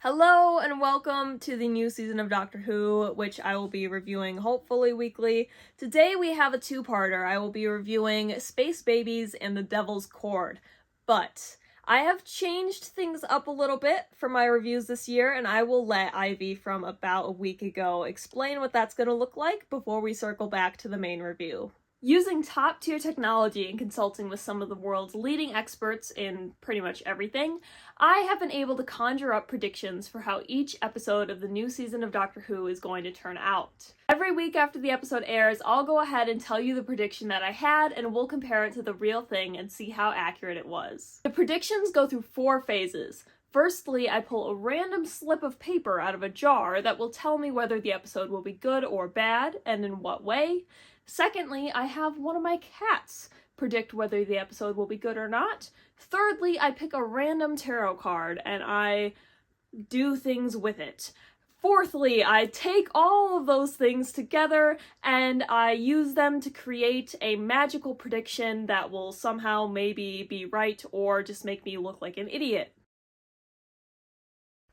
Hello and welcome to the new season of Doctor Who, which I will be reviewing hopefully weekly. Today we have a two-parter. I will be reviewing Space Babies and the Devil's CHORD. But I have changed things up a little bit for my reviews this year, and I will let Ivy from about a week ago explain what that's going to look like before we circle back to the main review. Using top-tier technology and consulting with some of the world's leading experts in pretty much everything, I have been able to conjure up predictions for how each episode of the new season of Doctor Who is going to turn out. Every week after the episode airs, I'll go ahead and tell you the prediction that I had, and we'll compare it to the real thing and see how accurate it was. The predictions go through 4 phases. Firstly, I pull a random slip of paper out of a jar that will tell me whether the episode will be good or bad, and in what way. Secondly, I have one of my cats predict whether the episode will be good or not. Thirdly, I pick a random tarot card and I do things with it. Fourthly, I take all of those things together and I use them to create a magical prediction that will somehow maybe be right or just make me look like an idiot.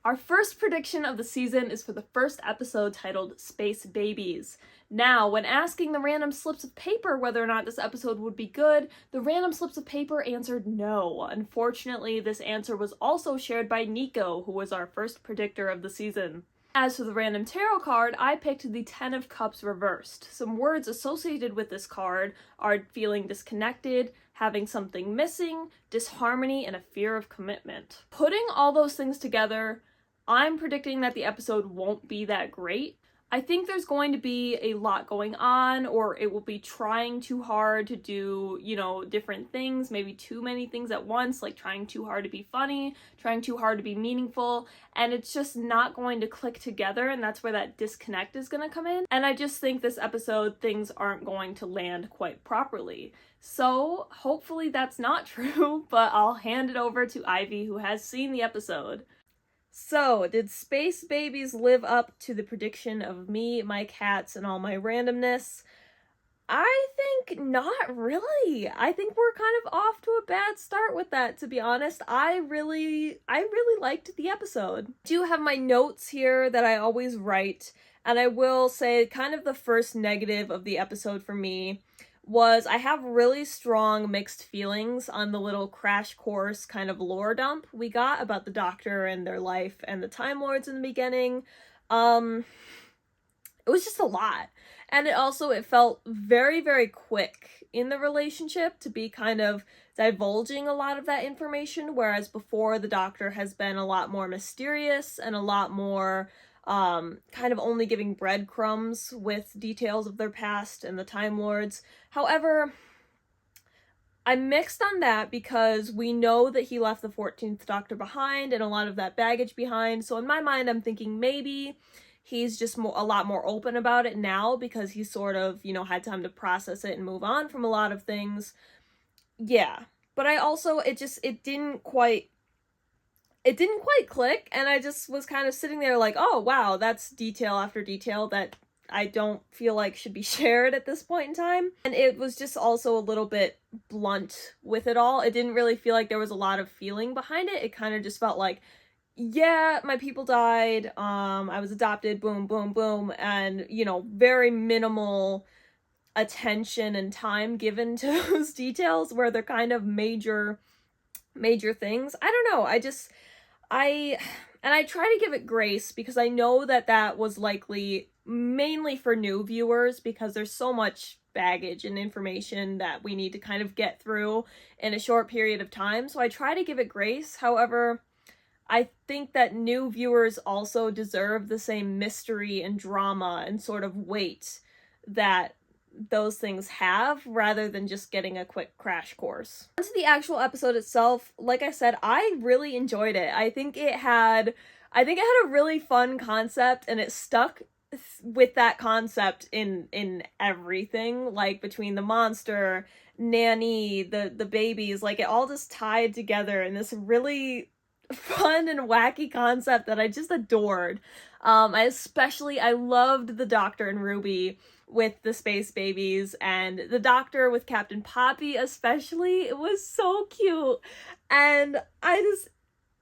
Our first prediction of the season is for the first episode titled Space Babies. Now, when asking the random slips of paper whether or not this episode would be good, the random slips of paper answered no. Unfortunately, this answer was also shared by Nico, who was our first predictor of the season. As for the random tarot card, I picked the Ten of Cups reversed. Some words associated with this card are feeling disconnected, having something missing, disharmony, and a fear of commitment. Putting all those things together, I'm predicting that the episode won't be that great. I think there's going to be a lot going on, or it will be trying too hard to do, different things, maybe too many things at once, like trying too hard to be funny, trying too hard to be meaningful, and it's just not going to click together, and that's where that disconnect is going to come in. And I just think this episode, things aren't going to land quite properly. So hopefully that's not true, but I'll hand it over to Ivy, who has seen the episode. So, did Space Babies live up to the prediction of me, my cats, and all my randomness? I think not really. I think we're kind of off to a bad start with that, to be honest. I really liked the episode. I do have my notes here that I always write, and I will say kind of the first negative of the episode for me was I have really strong mixed feelings on the little crash course kind of lore dump we got about the Doctor and their life and the Time Lords in the beginning. It was just a lot. And it felt very, very quick in the relationship to be kind of divulging a lot of that information, whereas before the Doctor has been a lot more mysterious and a lot more kind of only giving breadcrumbs with details of their past and the Time Lords. However, I'm mixed on that because we know that he left the 14th Doctor behind and a lot of that baggage behind, so in my mind I'm thinking maybe he's just a lot more open about it now because he sort of, had time to process it and move on from a lot of things. Yeah, but I also, it didn't quite click, and I just was kind of sitting there like, oh wow, that's detail after detail that I don't feel like should be shared at this point in time. And it was just also a little bit blunt with it all. It didn't really feel like there was a lot of feeling behind it. It kind of just felt like, yeah, my people died, I was adopted, boom, boom, boom, and, very minimal attention and time given to those details where they're kind of major things. I don't know, I try to give it grace because I know that was likely mainly for new viewers because there's so much baggage and information that we need to kind of get through in a short period of time. So I try to give it grace. However, I think that new viewers also deserve the same mystery and drama and sort of weight that those things have, rather than just getting a quick crash course. On to the actual episode itself, like I said, I really enjoyed it. I think it had a really fun concept, and it stuck with that concept in everything, like between the monster, Nanny, the babies, like it all just tied together in this really fun and wacky concept that I just adored. I loved the Doctor and Ruby with the Space Babies, and the Doctor with Captain Poppy especially. It was so cute, and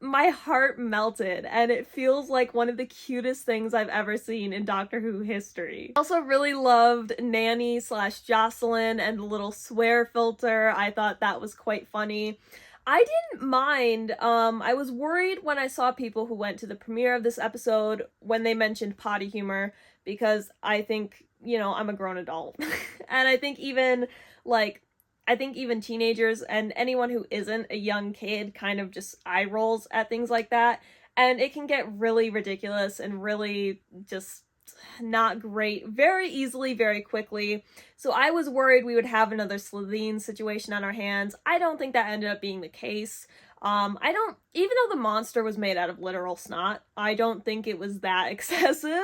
my heart melted, and it feels like one of the cutest things I've ever seen in Doctor Who history. I also really loved Nanny / Jocelyn and the little swear filter. I thought that was quite funny. I didn't mind. I was worried when I saw people who went to the premiere of this episode when they mentioned potty humor, because I think, you know, I'm a grown adult. And I think even teenagers and anyone who isn't a young kid kind of just eye rolls at things like that. And it can get really ridiculous and really just not great very easily, very quickly. So I was worried we would have another Slitheen situation on our hands. I don't think that ended up being the case. Even though the monster was made out of literal snot, I don't think it was that excessive.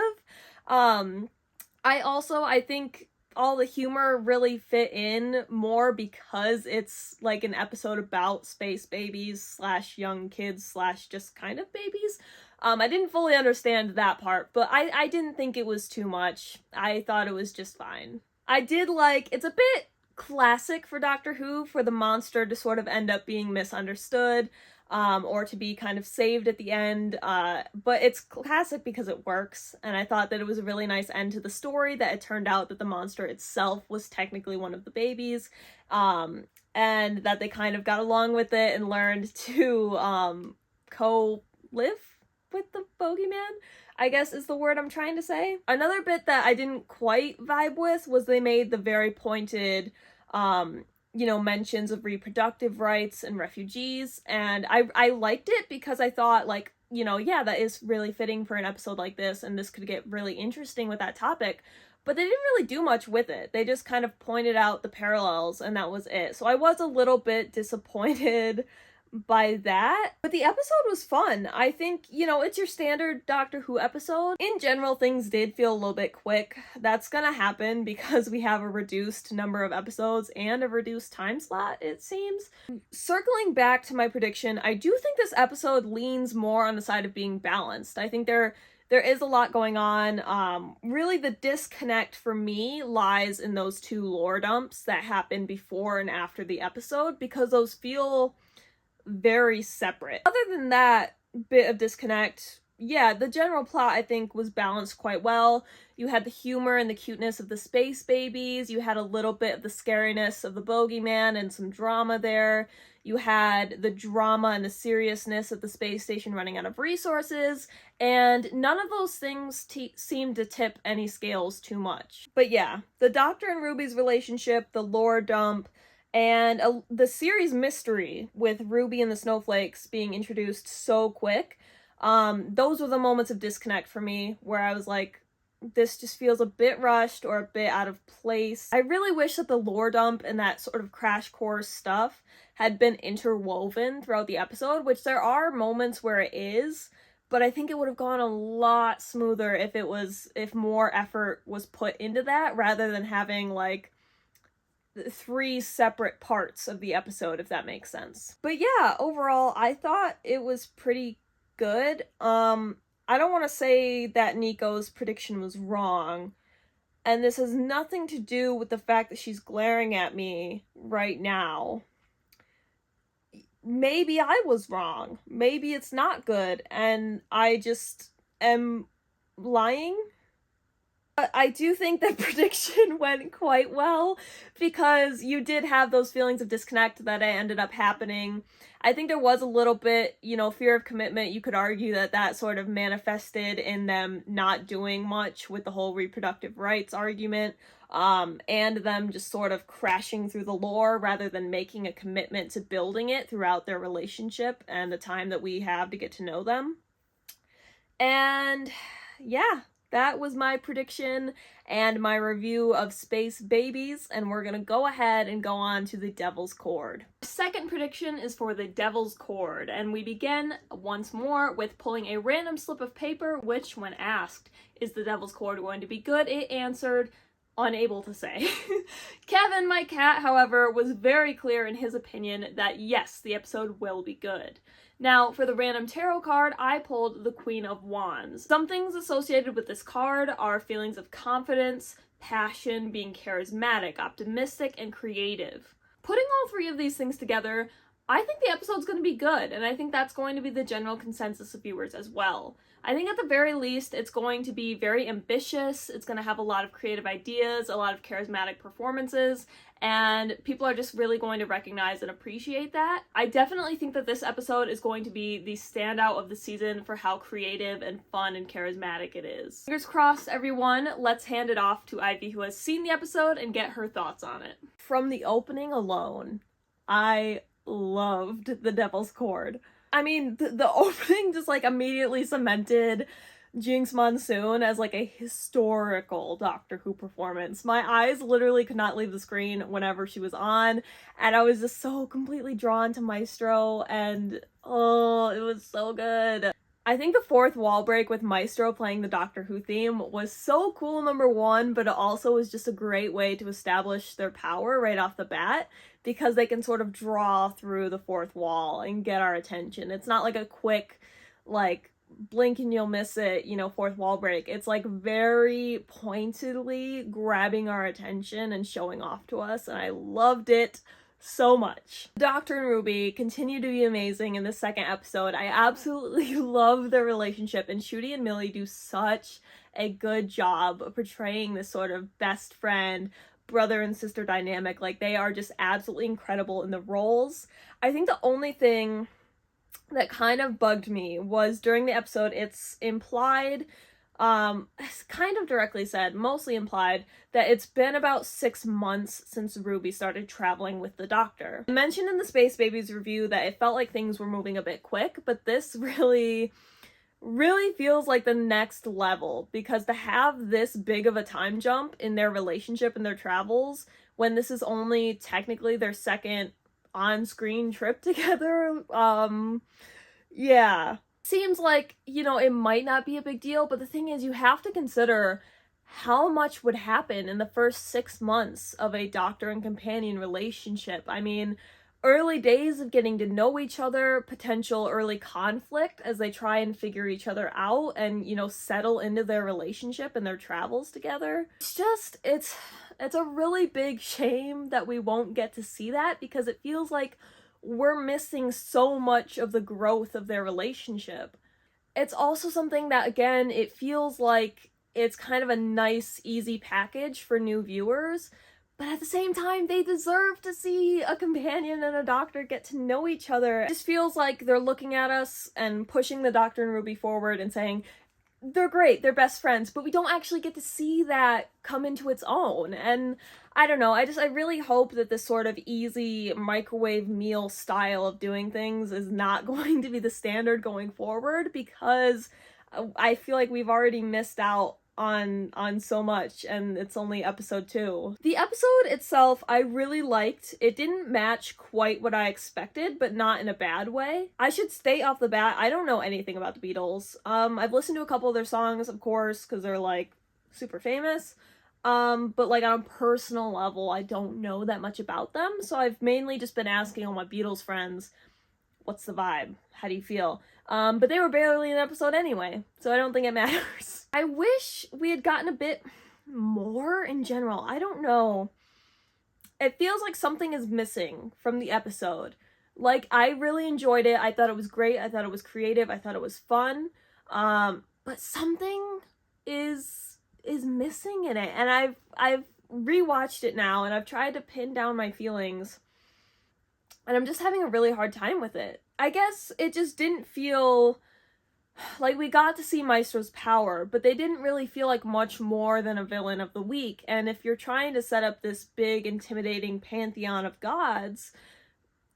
I think all the humor really fit in more because it's like an episode about space babies / young kids / just kind of babies. I didn't fully understand that part, but I didn't think it was too much. I thought it was just fine. I did like, it's a bit classic for Doctor Who for the monster to sort of end up being misunderstood, or to be kind of saved at the end, but it's classic because it works, and I thought that it was a really nice end to the story, that it turned out that the monster itself was technically one of the babies, and that they kind of got along with it and learned to co-live with the bogeyman, I guess is the word I'm trying to say. Another bit that I didn't quite vibe with was they made the very pointed, mentions of reproductive rights and refugees, and I liked it because I thought, like, yeah, that is really fitting for an episode like this, and this could get really interesting with that topic, but they didn't really do much with it. They just kind of pointed out the parallels, and that was it. So I was a little bit disappointed by that, but the episode was fun. I think, it's your standard Doctor Who episode. In general, things did feel a little bit quick. That's gonna happen because we have a reduced number of episodes and a reduced time slot, it seems. Circling back to my prediction, I do think this episode leans more on the side of being balanced. I think there is a lot going on. Really the disconnect for me lies in those two lore dumps that happen before and after the episode, because those feel very separate. Other than that bit of disconnect, yeah, the general plot I think was balanced quite well. You had the humor and the cuteness of the space babies, you had a little bit of the scariness of the bogeyman and some drama there, you had the drama and the seriousness of the space station running out of resources, and none of those things seemed to tip any scales too much. But yeah, the Doctor and Ruby's relationship, the lore dump, and the series mystery with Ruby and the Snowflakes being introduced so quick, those were the moments of disconnect for me, where I was like, this just feels a bit rushed or a bit out of place. I really wish that the lore dump and that sort of crash course stuff had been interwoven throughout the episode, which there are moments where it is, but I think it would have gone a lot smoother if more effort was put into that, rather than having, like, 3 separate parts of the episode, if that makes sense. But yeah, overall, I thought it was pretty good. I don't want to say that Nico's prediction was wrong, and this has nothing to do with the fact that she's glaring at me right now. Maybe I was wrong. Maybe it's not good, and I just am lying. But I do think that prediction went quite well, because you did have those feelings of disconnect that ended up happening. I think there was a little bit, fear of commitment. You could argue that sort of manifested in them not doing much with the whole reproductive rights argument, and them just sort of crashing through the lore rather than making a commitment to building it throughout their relationship and the time that we have to get to know them. And yeah, that was my prediction and my review of Space Babies, and we're gonna go ahead and go on to the Devil's Chord. The second prediction is for the Devil's Chord, and we begin once more with pulling a random slip of paper, which, when asked, is the Devil's Chord going to be good, it answered, unable to say. Kevin, my cat, however, was very clear in his opinion that yes, the episode will be good. Now, for the random tarot card, I pulled the Queen of Wands. Some things associated with this card are feelings of confidence, passion, being charismatic, optimistic, and creative. Putting all 3 of these things together, I think the episode's going to be good, and I think that's going to be the general consensus of viewers as well. I think at the very least, it's going to be very ambitious, it's going to have a lot of creative ideas, a lot of charismatic performances, and people are just really going to recognize and appreciate that. I definitely think that this episode is going to be the standout of the season for how creative and fun and charismatic it is. Fingers crossed, everyone. Let's hand it off to Ivy, who has seen the episode, and get her thoughts on it. From the opening alone, I loved the Devil's Chord. I mean, the opening just like immediately cemented Jinx Monsoon as like a historical Doctor Who performance. My eyes literally could not leave the screen whenever she was on, and I was just so completely drawn to Maestro, and oh, it was so good. I think the fourth wall break with Maestro playing the Doctor Who theme was so cool, number one, but it also was just a great way to establish their power right off the bat, because they can sort of draw through the fourth wall and get our attention. It's not like a quick, like, blink and you'll miss it, you know, fourth wall break. It's like very pointedly grabbing our attention and showing off to us, and I loved it so much. Doctor and Ruby continue to be amazing in the second episode. I absolutely love their relationship, and Ncuti and Millie do such a good job of portraying this sort of best friend, brother and sister dynamic. Like, they are just absolutely incredible in the roles. I think the only thing that kind of bugged me was during the episode, it's implied, it's kind of directly said, mostly implied, that it's been about 6 months since Ruby started traveling with the Doctor. I mentioned in the Space Babies review that it felt like things were moving a bit quick, but this really feels like the next level, because to have this big of a time jump in their relationship and their travels, when this is only technically their second on-screen trip together, yeah. Seems like, you know, it might not be a big deal, but the thing is, you have to consider how much would happen in the first 6 months of a Doctor and companion relationship. I mean, early days of getting to know each other, potential early conflict as they try and figure each other out and, you know, settle into their relationship and their travels together. It's a really big shame that we won't get to see that, because it feels like we're missing so much of the growth of their relationship. It's also something that, again, it feels like it's kind of a nice, easy package for new viewers, but at the same time, they deserve to see a companion and a Doctor get to know each other. It just feels like they're looking at us and pushing the Doctor and Ruby forward and saying, they're great, they're best friends, but we don't actually get to see that come into its own. And I don't know, I really hope that this sort of easy microwave meal style of doing things is not going to be the standard going forward, because I feel like we've already missed out on so much, and it's only episode 2. The episode itself I really liked. It didn't match quite what I expected, but not in a bad way. I should state off the bat, I don't know anything about the Beatles. I've listened to a couple of their songs, of course, because they're like super famous. But like on a personal level, I don't know that much about them, so I've mainly just been asking all my Beatles friends, what's the vibe? How do you feel? But they were barely in an episode anyway, so I don't think it matters. I wish we had gotten a bit more in general. I don't know. It feels like something is missing from the episode. Like, I really enjoyed it. I thought it was great. I thought it was creative. I thought it was fun. But something is missing in it. And I've rewatched it now, and I've tried to pin down my feelings, and I'm just having a really hard time with it. I guess it just didn't feel like we got to see Maestro's power, but they didn't really feel like much more than a villain of the week. And if you're trying to set up this big, intimidating pantheon of gods,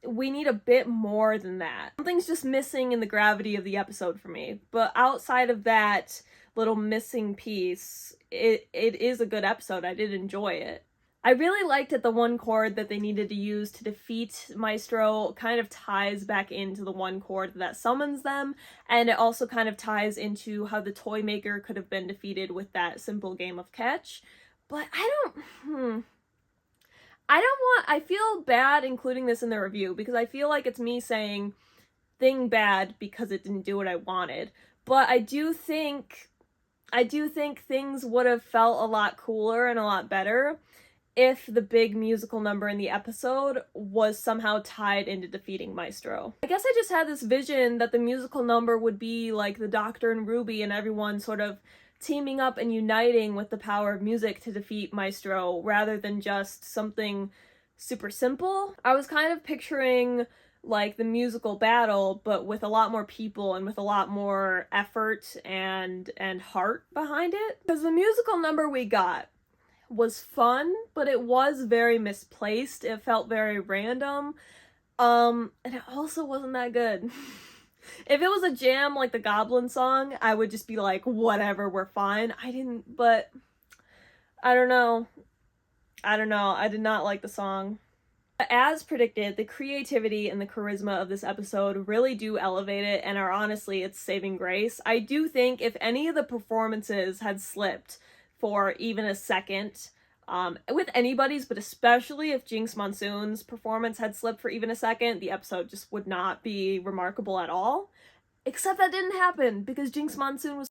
we need a bit more than that. Something's just missing in the gravity of the episode for me. But outside of that little missing piece, it is a good episode. I did enjoy it. I really liked that the one chord that they needed to use to defeat Maestro kind of ties back into the one chord that summons them, and it also kind of ties into how the toy maker could have been defeated with that simple game of catch. But I feel bad including this in the review, because I feel like it's me saying thing bad because it didn't do what I wanted. But I do think things would have felt a lot cooler and a lot better if the big musical number in the episode was somehow tied into defeating Maestro. I guess I just had this vision that the musical number would be like the Doctor and Ruby and everyone sort of teaming up and uniting with the power of music to defeat Maestro rather than just something super simple. I was kind of picturing like the musical battle, but with a lot more people and with a lot more effort and heart behind it. Because the musical number we got was fun, but it was very misplaced. It felt very random. And it also wasn't that good. If it was a jam like the Goblin song, I would just be like, whatever, we're fine. But I don't know. I did not like the song. As predicted, the creativity and the charisma of this episode really do elevate it and are honestly its saving grace. I do think if any of the performances had slipped for even a second, with anybody's, but especially if Jinx Monsoon's performance had slipped for even a second, the episode just would not be remarkable at all. Except that didn't happen, because Jinx Monsoon was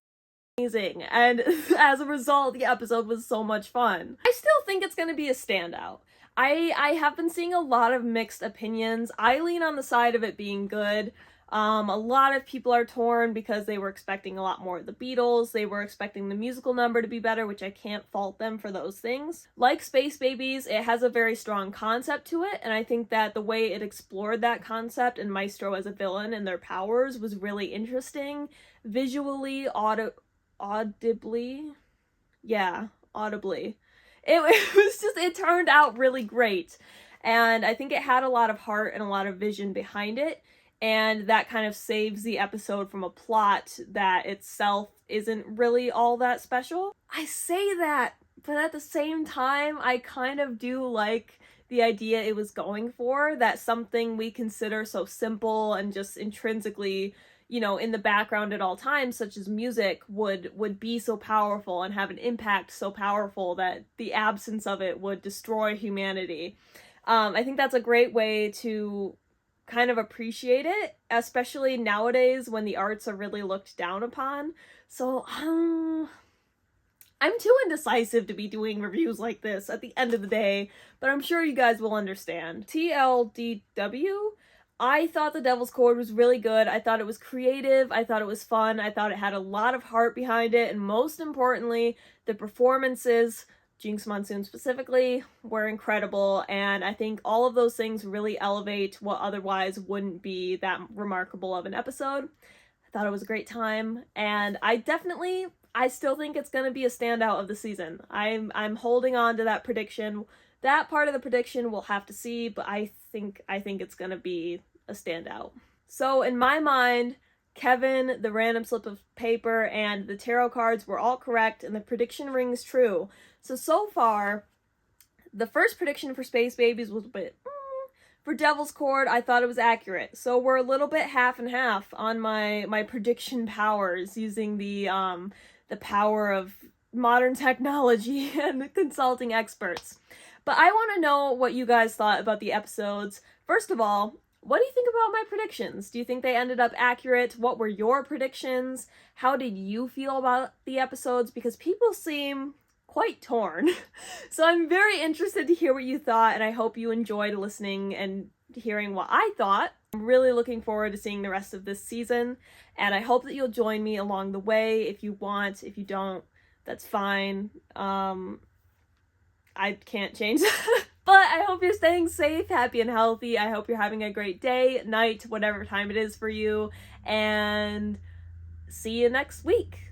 amazing, and as a result, the episode was so much fun. I still think it's gonna be a standout. I have been seeing a lot of mixed opinions. I lean on the side of it being good. A lot of people are torn because they were expecting a lot more of the Beatles. They were expecting the musical number to be better, which I can't fault them for those things. Like Space Babies, it has a very strong concept to it, and I think that the way it explored that concept and Maestro as a villain and their powers was really interesting. Visually, audibly. It turned out really great. And I think it had a lot of heart and a lot of vision behind it. And that kind of saves the episode from a plot that itself isn't really all that special. I say that, but at the same time, I kind of do like the idea it was going for, that something we consider so simple and just intrinsically, in the background at all times, such as music, would be so powerful and have an impact so powerful that the absence of it would destroy humanity. I think that's a great way to kind of appreciate it, especially nowadays when the arts are really looked down upon. So, I'm too indecisive to be doing reviews like this at the end of the day, but I'm sure you guys will understand. TLDW? I thought the Devil's Chord was really good. I thought it was creative. I thought it was fun. I thought it had a lot of heart behind it. And most importantly, the performances, Jinx Monsoon specifically, were incredible. And I think all of those things really elevate what otherwise wouldn't be that remarkable of an episode. I thought it was a great time. And I still think it's going to be a standout of the season. I'm holding on to that prediction. That part of the prediction we'll have to see, but I think it's going to be a standout. So in my mind, Kevin, the random slip of paper, and the tarot cards were all correct, and the prediction rings true. So far, the first prediction for Space Babies was a bit... For Devil's Chord, I thought it was accurate. So we're a little bit half and half on my prediction powers, using the power of modern technology and consulting experts. But I want to know what you guys thought about the episodes. First of all, what do you think about my predictions? Do you think they ended up accurate? What were your predictions? How did you feel about the episodes? Because people seem quite torn. So I'm very interested to hear what you thought, and I hope you enjoyed listening and hearing what I thought. I'm really looking forward to seeing the rest of this season, and I hope that you'll join me along the way if you want. If you don't, that's fine. I can't change that. But I hope you're staying safe, happy, and healthy. I hope you're having a great day, night, whatever time it is for you. And see you next week.